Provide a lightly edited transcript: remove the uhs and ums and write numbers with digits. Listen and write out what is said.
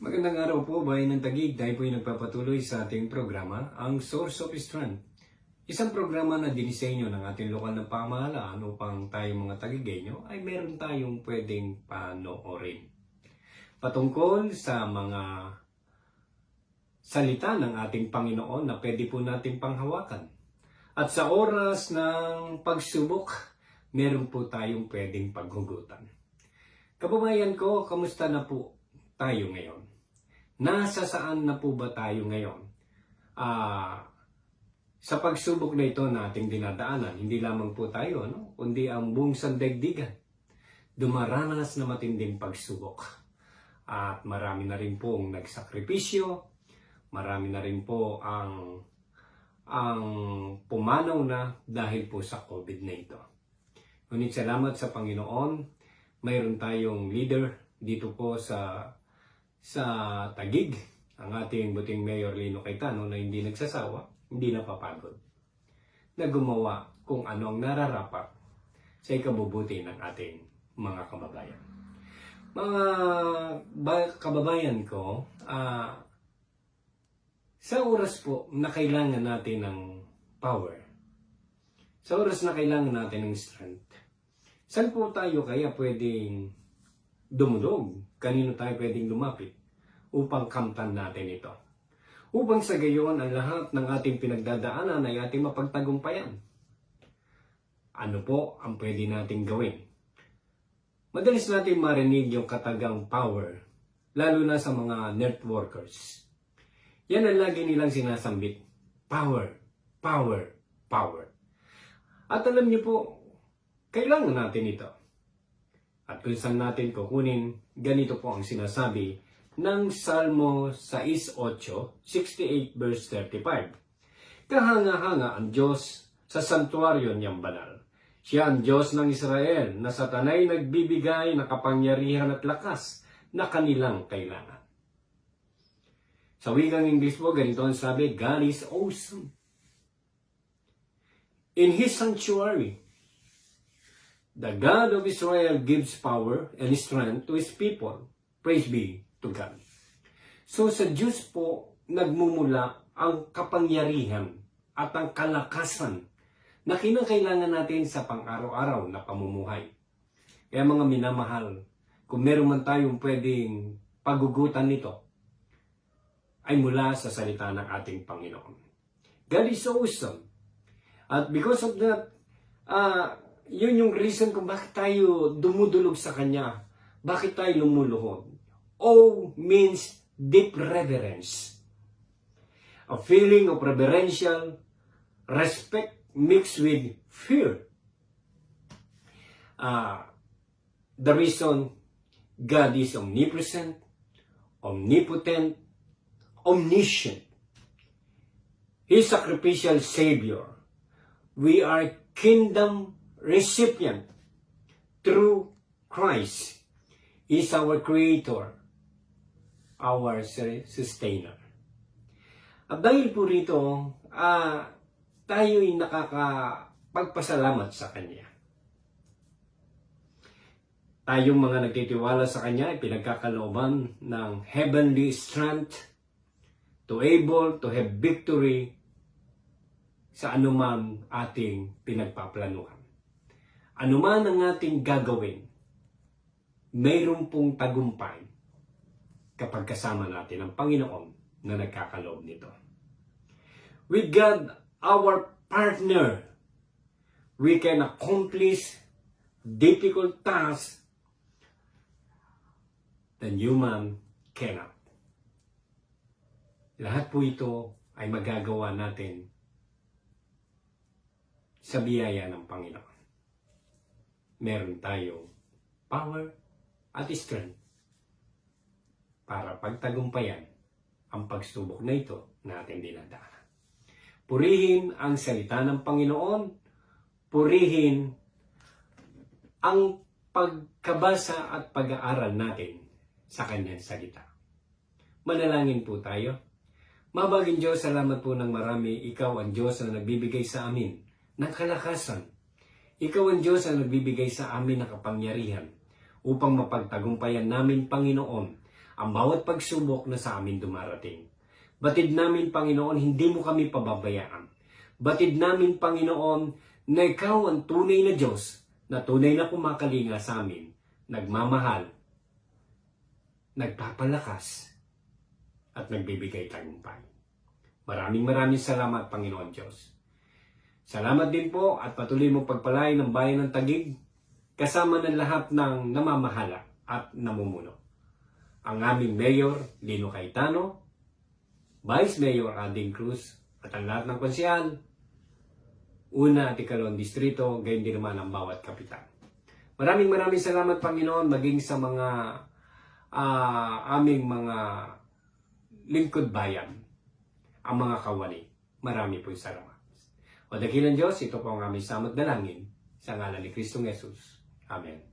Magandang araw po, bayan ng Taguig. Tayo po ay nagpapatuloy sa ating programa, ang Source of Strength. Isang programa na dinisenyo ng ating lokal na pamahalaan upang tayong mga Taguigenyo ay meron tayong pwedeng panoorin. Patungkol sa mga salita ng ating Panginoon na pwede po nating panghawakan. At sa oras ng pagsubok, meron po tayong pwedeng paghugutan. Kababayan ko, kamusta na po tayo ngayon? Nasa saan na po ba tayo ngayon? Sa pagsubok na ito na ating dinadaanan, hindi lamang po tayo, kundi ang buong sandaigdigan. Dumaranas na matinding pagsubok. At marami na rin pong nagsakripisyo, marami na rin po ang pumanaw na dahil po sa COVID na ito. Ngunit salamat sa Panginoon, mayroon tayong leader dito po sa Taguig, ang ating buting Mayor Lino Cayetano na hindi nagsasawa, hindi napapagod, na gumawa kung ano ang nararapat sa ikabubuti ng ating mga kababayan. Mga kababayan ko, sa oras po na kailangan natin ng power, sa oras na kailangan natin ng strength, saan po tayo kaya pwedeng dumulog? Kanino tayo pwedeng lumapit upang kamtan natin ito? Upang sa gayon ang lahat ng ating pinagdadaanan ay ating mapagtagumpayan. Ano po ang pwede nating gawin? Madalas natin marinig yung katagang power, lalo na sa mga networkers. Yan ang lagi nilang sinasambit. Power, power, power. At alam niyo po, kailangan natin ito. At kung saan natin kukunin, ganito po ang sinasabi ng Salmo 6:8, 68 verse 35. Kahanga-hanga ang Diyos sa santuaryo niyang banal. Siya ang Diyos ng Israel na sa tanay nagbibigay ng kapangyarihan at lakas na kanilang kailangan. Sa wikang English po, ganito ang sabi, God is awesome. In His sanctuary, the God of Israel gives power and strength to His people. Praise be to God. So sa Diyos po nagmumula ang kapangyarihan at ang kalakasan na kinakailangan natin sa pang-araw-araw na pamumuhay. Kaya mga minamahal, kung meron man tayong pwedeng pagugutan nito, ay mula sa salita ng ating Panginoon. God is awesome. At because of that, yun yung reason kung bakit tayo dumudulog sa Kanya. Bakit tayo lumuluhod? O means deep reverence. A feeling of reverential respect mixed with fear. The reason God is omnipresent, omnipotent, omniscient. His sacrificial Savior. We are kingdom recipient through Christ. Is our Creator, our Sustainer. At dahil po rito, tayo'y nakakapagpasalamat sa Kanya. Tayong mga nagtitiwala sa Kanya ay pinagkakalooban ng heavenly strength to able to have victory sa anuman ating pinagpaplanuhan. Anuman ang ating gagawin, mayroon pong tagumpay kapag kasama natin ang Panginoon na nagkakaloob nito. With God, our partner, we can accomplish difficult tasks that human cannot. Lahat po ito ay magagawa natin sa biyaya ng Panginoon. Meron tayong power at strength para pagtagumpayan ang pagsubok na ito na ating dinadaanan. Purihin ang salita ng Panginoon, purihin ang pagkabasa at pag-aaral natin sa Kanyang salita. Manalangin po tayo. Mabaging Diyos, salamat po ng marami. Ikaw ang Diyos na nagbibigay sa amin ng kalakasan. Ikaw ang Diyos na nagbibigay sa amin ng kapangyarihan upang mapagtagumpayan namin, Panginoon, ang bawat pagsubok na sa amin dumarating. Batid namin, Panginoon, hindi mo kami pababayaan. Batid namin, Panginoon, na ikaw ang tunay na Diyos, na tunay na kumakalinga sa amin, nagmamahal, nagpapalakas, at nagbibigay tagumpay. Maraming salamat, Panginoon Diyos. Salamat din po at patuloy mo pagpalain ng bayan ng Taguig, kasama ng lahat ng namamahala at namumuno. Ang aming Mayor, Lino Cayetano, Vice Mayor Ading Cruz, at ang lahat ng konsyal, una at ikalawang distrito, gayon din naman ang bawat kapitan. Maraming salamat, Panginoon, maging sa mga aming mga lingkod bayan, ang mga kawani. Marami po salamat. O dakilang Diyos, ito po ang aming samot dalangin sa ngalan ni Kristong Jesus. Amen.